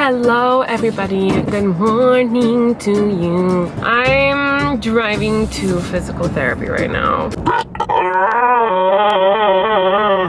Hello everybody, good morning to you. I'm driving to physical therapy right now.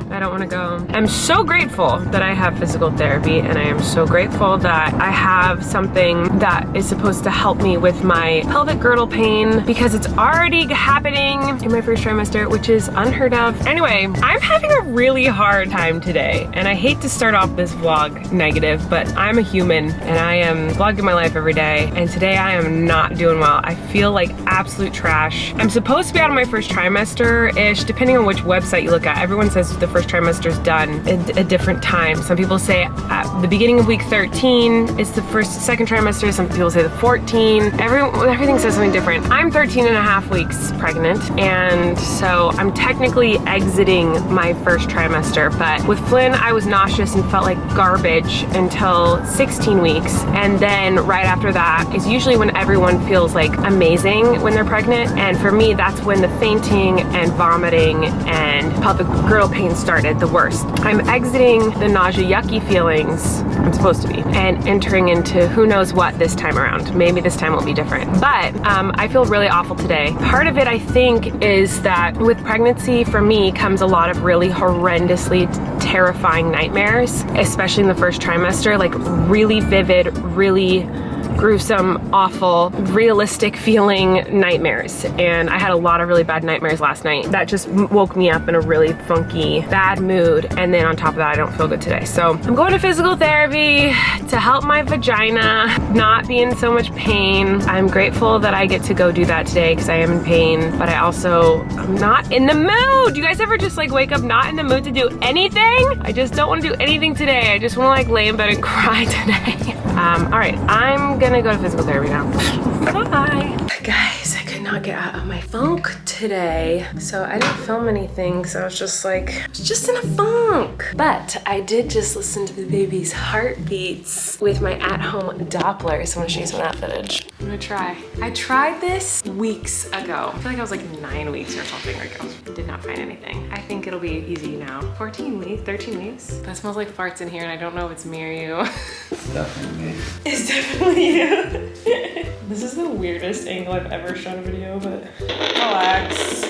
I don't want to go. I'm so grateful that I have physical therapy, and I am so grateful that I have something that is supposed to help me with my pelvic girdle pain, because it's already happening in my first trimester, which is unheard of. Anyway, I'm having a really hard time today, and I hate to start off this vlog negative, but I'm a human and I am vlogging my life every day, and today I am not doing well. I feel like absolute trash. I'm supposed to be out of my first trimester-ish, depending on which website you look at. Everyone says the first trimester is done at a different time. Some people say at the beginning of week 13 is the second trimester. Some people say the 14. Everything says something different. I'm 13 and a half weeks pregnant, and so I'm technically exiting my first trimester, but with Flynn, I was nauseous and felt like garbage until 16 weeks. And then right after that is usually when everyone feels like amazing when they're pregnant. And for me, that's when the fainting and vomiting and pelvic girdle pain started the worst. I'm exiting the nausea, yucky feelings, I'm supposed to be, and entering into who knows what this time around. Maybe this time will be different. But I feel really awful today. Part of it, I think, is that with pregnancy, for me, comes a lot of really horrendously terrifying nightmares, especially in the first trimester, like really vivid, really gruesome, awful, realistic feeling nightmares. And I had a lot of really bad nightmares last night that just woke me up in a really funky, bad mood. And then on top of that, I don't feel good today. So I'm going to physical therapy to help my vagina not be in so much pain. I'm grateful that I get to go do that today because I am in pain, but I also am not in the mood. You guys ever just like wake up not in the mood to do anything? I just don't want to do anything today. I just want to like lay in bed and cry today. All right, I'm gonna go to physical therapy now. Bye. Guys, I could not get out of my funk today. So I didn't film anything, so I was just like, I was just in a funk. But I did just listen to the baby's heartbeats with my at-home Doppler. So I'm gonna show you some of that footage. I'm gonna try. I tried this weeks ago. I feel like I was like 9 weeks or something ago. Did not find anything. I think it'll be easy now. 14 weeks, 13 weeks. That smells like farts in here, and I don't know if it's me or you. It's definitely me. It's definitely you. This is the weirdest angle I've ever shown a video, but relax.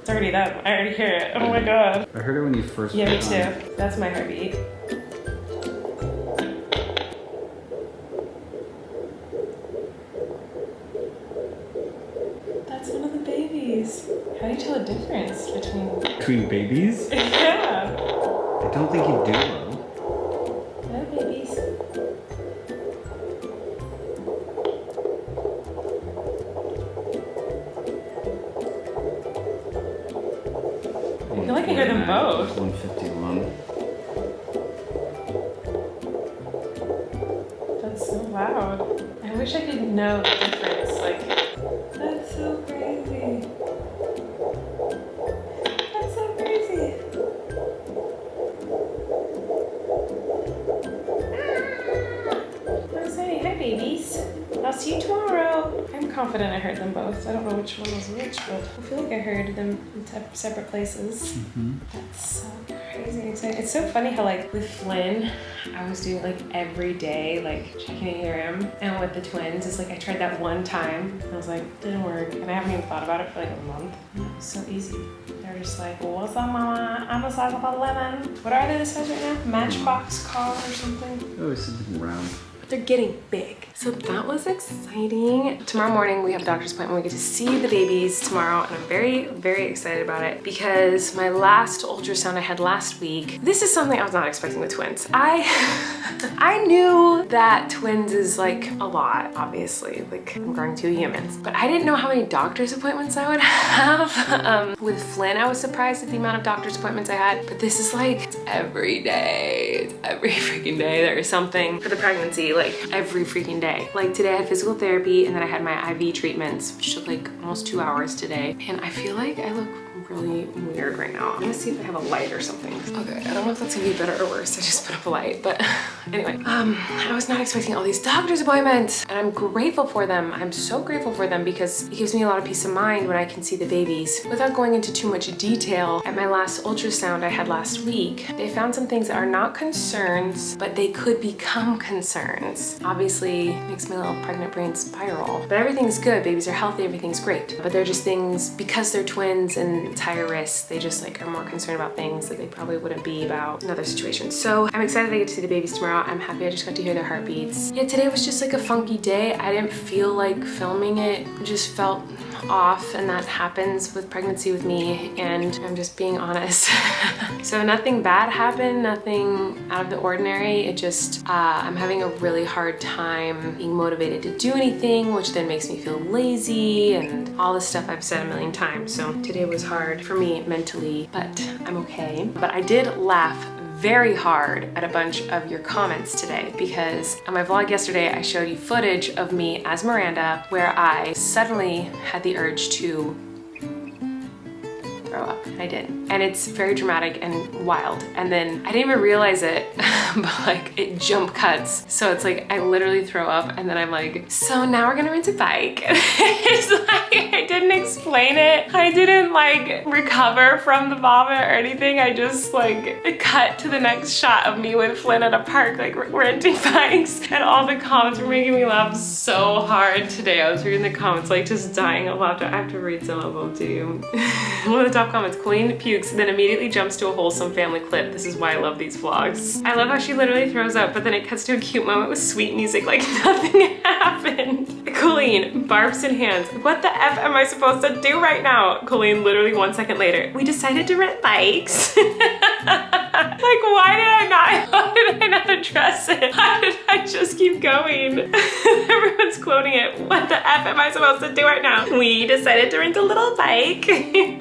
It's already done. I already hear it. Oh my god. I heard it when you first. Yeah, me too. That's my heartbeat. That's one of the babies. How do you tell the difference Between babies? Yeah. I don't think you do, though. Hello, babies. I feel like I hear them both. 151. That's so loud. I wish I could know the difference. Like, that's so crazy. That's so crazy. I'm saying, hi babies. I'll see you tomorrow. I'm confident I heard them both. I don't know which one was which, but I feel like I heard them in separate places. That's so crazy and exciting. It's so funny how like with Flynn, I was doing like every day, like checking to hear him. And with the twins, it's like I tried that one time and I was like, didn't work. And I haven't even thought about it for like a month. It was so easy. They're just like, well, what's up, mama? I'm a size of 11. What are they the size right now? Matchbox car or something? Oh, it's something round. They're getting big. So that was exciting. Tomorrow morning we have a doctor's appointment. We get to see the babies tomorrow, and I'm very, very excited about it because my last ultrasound I had last week, this is something I was not expecting with twins. I knew that twins is like a lot, obviously, like I'm growing 2 humans, but I didn't know how many doctor's appointments I would have. With Flynn, I was surprised at the amount of doctor's appointments I had, but this is like, it's every day. It's every freaking day there is something for the pregnancy. like every freaking day. Like today I had physical therapy and then I had my IV treatments, which took like almost 2 hours today. And I feel like I look really weird right now. I'm gonna see if I have a light or something. Okay, I don't know if that's gonna be better or worse. I just put up a light, but anyway. I was not expecting all these doctor's appointments and I'm grateful for them. I'm so grateful for them because it gives me a lot of peace of mind when I can see the babies. Without going into too much detail, at my last ultrasound I had last week, they found some things that are not concerns, but they could become concerns. Obviously, it makes my little pregnant brain spiral. But everything's good, babies are healthy, everything's great. But they're just things, because they're twins and it's higher risk, they just like are more concerned about things that they probably wouldn't be about in other situations. So I'm excited to get to see the babies tomorrow. I'm happy I just got to hear their heartbeats. Yeah, today was just like a funky day. I didn't feel like filming it. It just felt off, and that happens with pregnancy with me, and I'm just being honest. So nothing bad happened, nothing out of the ordinary. It just, I'm having a really hard time being motivated to do anything, which then makes me feel lazy and all the stuff I've said a million times. So today was hard for me mentally, but I'm okay. But I did laugh very hard at a bunch of your comments today because on my vlog yesterday I showed you footage of me as Miranda where I suddenly had the urge to throw up. I did. And it's very dramatic and wild. And then I didn't even realize it, but like it jump cuts. So it's like I literally throw up and then I'm like, so now we're gonna rent a bike. It's like I didn't explain it. I didn't like recover from the vomit or anything. I just like cut to the next shot of me with Flynn at a park like renting bikes, and all the comments were making me laugh so hard today. I was reading the comments like just dying of laughter. I have to read some of them to you. One of the top comments, Colleen pukes, then immediately jumps to a wholesome family clip. This is why I love these vlogs. I love how she literally throws up, but then it cuts to a cute moment with sweet music like nothing happened. Colleen, barbs in hands. What the F am I supposed to do right now? Colleen, literally 1 second later. We decided to rent bikes. Like, how did I not address it? How did I just keep going? Everyone's quoting it. What the F am I supposed to do right now? We decided to rent a little bike.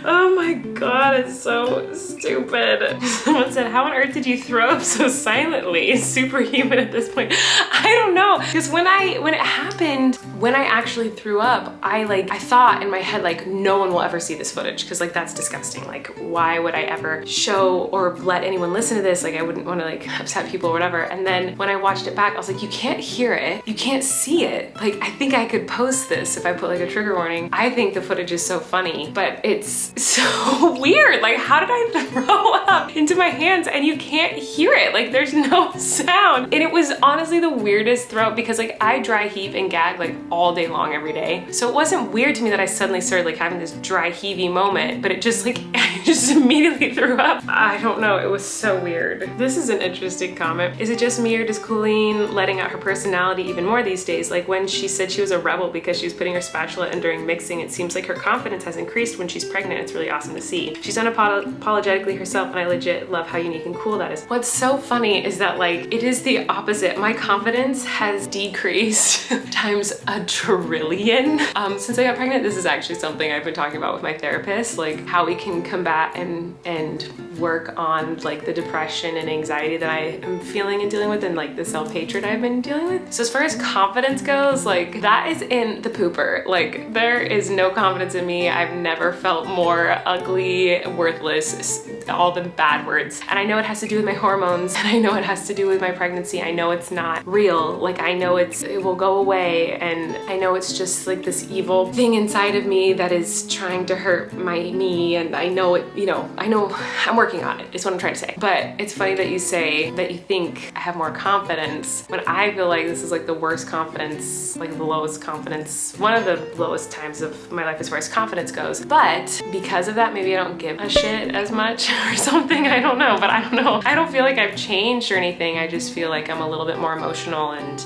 Oh my God, it's so stupid. Someone said, how on earth did you throw up so silently? Superhuman at this point. I don't know, because when it happened, when I actually threw up, I thought in my head, like, no one will ever see this footage, because like that's disgusting. Like, why would I ever show or let anyone listen to this? Like, I wouldn't want to like upset people or whatever. And then when I watched it back, I was like, you can't hear it, you can't see it. Like, I think I could post this if I put like a trigger warning. I think the footage is so funny, but it's so weird. Like, how did I throw up into my hands and you can't hear it? Like, there's no sound. And it was honestly the weirdest throw up because like I dry heave and gag like all day long every day. So it wasn't weird to me that I suddenly started like having this dry heavey moment, but it just like, I just immediately threw up. I don't know, it was so weird. This is an interesting comment. Is it just me or does Colleen letting out her personality even more these days? Like when she said she was a rebel because she was putting her spatula in during mixing, it seems like her confidence has increased when she's pregnant. It's really awesome to see. She's unapologetically herself and I legit love how unique and cool that is. What's so funny is that like, it is the opposite. My confidence has decreased times a trillion. Since I got pregnant, this is actually something I've been talking about with my therapist, like how we can combat and work on like the depression and anxiety that I am feeling and dealing with, and like the self-hatred I've been dealing with. So as far as confidence goes, like that is in the pooper. Like there is no confidence in me. I've never felt more ugly, worthless, all the bad words. And I know it has to do with my hormones, and I know it has to do with my pregnancy. I know it's not real. Like I know it will go away, and I know it's just like this evil thing inside of me that is trying to hurt me, and I know it, you know, I know I'm working on it, is what I'm trying to say. But it's funny that you say that you think I have more confidence when I feel like this is like the worst confidence, like the lowest confidence, one of the lowest times of my life as far as confidence goes. But because of that, maybe I don't give a shit as much or something. I don't know, but I don't know. I don't feel like I've changed or anything. I just feel like I'm a little bit more emotional. And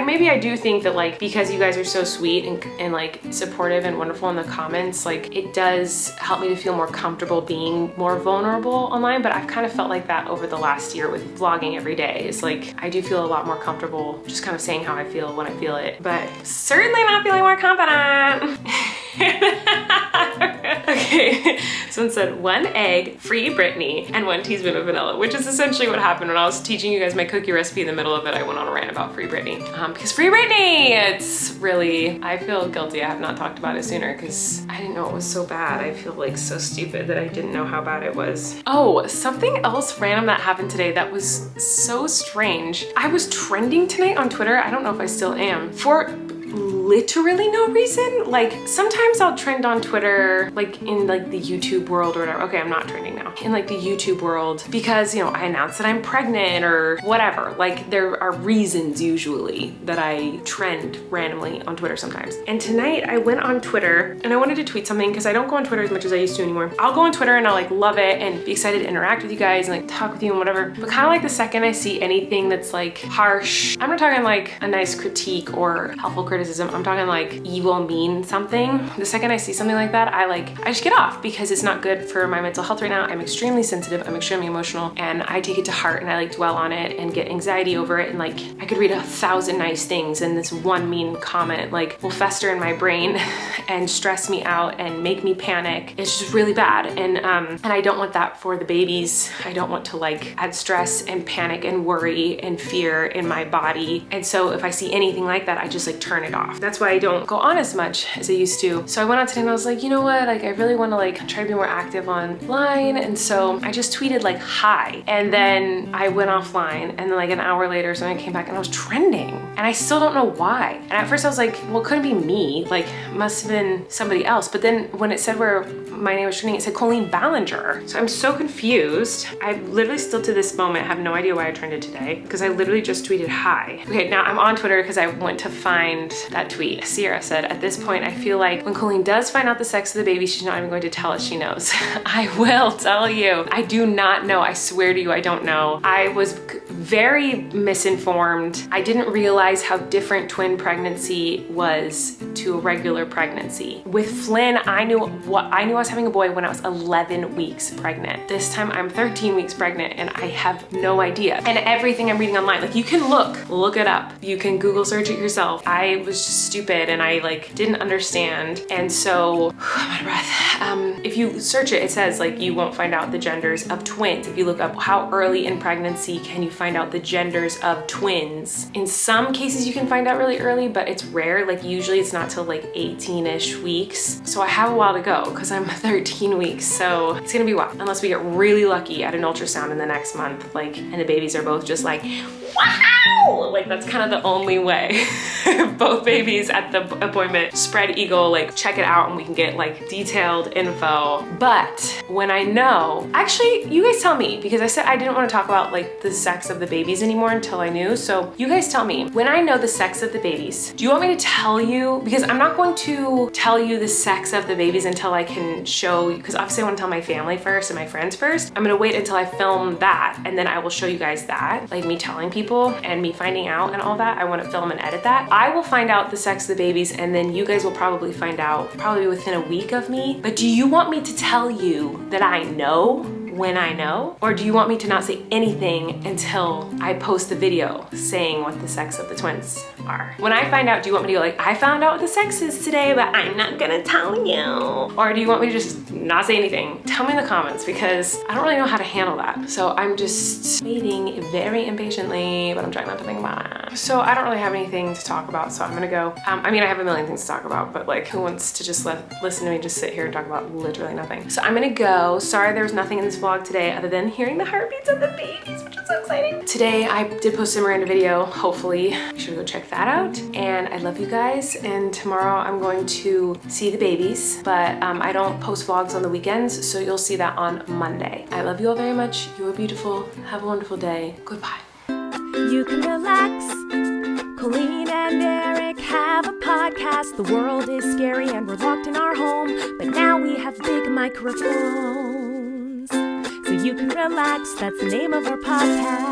maybe I do think that like, because you guys are so sweet and like supportive and wonderful in the comments, like it does help me to feel more comfortable being more vulnerable online. But I've kind of felt like that over the last year with vlogging every day. It's like, I do feel a lot more comfortable just kind of saying how I feel when I feel it, but certainly not feeling more confident. Okay, Okay, someone said 1 egg, free Brittany, and 1 teaspoon of vanilla, which is essentially what happened when I was teaching you guys my cookie recipe. In the middle of it, I went on a rant about free Brittany. Because free Brittany, it's really, I feel guilty I have not talked about it sooner because I didn't know it was so bad. I feel like so stupid that I didn't know how bad it was. Oh, something else random that happened today that was so strange. I was trending tonight on Twitter. I don't know if I still am, for literally no reason. Like sometimes I'll trend on Twitter, like in like the YouTube world or whatever. Okay, I'm not trending now. In like the YouTube world because, you know, I announced that I'm pregnant or whatever. Like there are reasons usually that I trend randomly on Twitter sometimes. And tonight I went on Twitter and I wanted to tweet something because I don't go on Twitter as much as I used to anymore. I'll go on Twitter and I'll like love it and be excited to interact with you guys and like talk with you and whatever. But kind of like the second I see anything that's like harsh, I'm not talking like a nice critique or helpful criticism. I'm talking like evil, mean something. The second I see something like that, I just get off because it's not good for my mental health right now. I'm extremely sensitive, I'm extremely emotional, and I take it to heart and I like dwell on it and get anxiety over it. And like I could read 1,000 nice things and this one mean comment like will fester in my brain and stress me out and make me panic. It's just really bad. And I don't want that for the babies. I don't want to like add stress and panic and worry and fear in my body. And so if I see anything like that, I just like turn it off. That's why I don't go on as much as I used to. So I went on today and I was like, you know what? Like I really want to like try to be more active online. And so I just tweeted like, hi. And then I went offline and then like an hour later, something came back and I was trending. And I still don't know why. And at first I was like, well, it couldn't be me. Like must have been somebody else. But then when it said where my name was trending, it said Colleen Ballinger. So I'm so confused. I literally still to this moment have no idea why I trended today because I literally just tweeted hi. Okay, now I'm on Twitter because I went to find that tweet. Sierra said, at this point, I feel like when Colleen does find out the sex of the baby, she's not even going to tell us she knows. I will tell you. I do not know. I swear to you, I don't know. I was very misinformed. I didn't realize how different twin pregnancy was to a regular pregnancy. With Flynn, I knew I was having a boy when I was 11 weeks pregnant. This time I'm 13 weeks pregnant and I have no idea. And everything I'm reading online, like you can look it up. You can Google search it yourself. I was just stupid and I like didn't understand. And so I'm out of breath. If you search it, it says like you won't find out the genders of twins. If you look up how early in pregnancy can you find out the genders of twins. In some cases you can find out really early, but it's rare. Like usually it's not till like 18-ish weeks. So I have a while to go because I'm 13 weeks. So it's gonna be a while unless we get really lucky at an ultrasound in the next month. Like, and the babies are both just like, wow! Like that's kind of the only way. Both babies at the appointment, spread eagle, like check it out and we can get like detailed info. But when I know, actually you guys tell me because I said I didn't want to talk about like the sex of the babies anymore until I knew. So you guys tell me, when I know the sex of the babies, do you want me to tell you? Because I'm not going to tell you the sex of the babies until I can show you, because obviously I want to tell my family first and my friends first. I'm gonna wait until I film that and then I will show you guys that, like me telling people and me finding out and all that. I want to film and edit that. I will find out the sex of the babies and then you guys will probably find out probably within a week of me. But do you want me to tell you that I know when I know? Or do you want me to not say anything until I post the video saying what the sex of the twins are? When I find out, do you want me to go like, I found out what the sex is today, but I'm not gonna tell you? Or do you want me to just not say anything? Tell me in the comments because I don't really know how to handle that. So I'm just waiting very impatiently, but I'm trying not to think about it. So I don't really have anything to talk about, so I'm gonna go. I mean, I have a million things to talk about, but like who wants to just listen to me just sit here and talk about literally nothing? So I'm gonna go. Sorry there was nothing in this vlog today other than hearing the heartbeats of the babies, which is so exciting. Today I did post a Miranda video, hopefully. You should go check that out. And I love you guys. And tomorrow I'm going to see the babies, but I don't post vlogs on the weekends, so you'll see that on Monday. I love you all very much. You are beautiful. Have a wonderful day. Goodbye. You can relax. Colleen and Eric have a podcast. The world is scary and we're locked in our home, but now we have big microphones. So you can relax, that's the name of our podcast.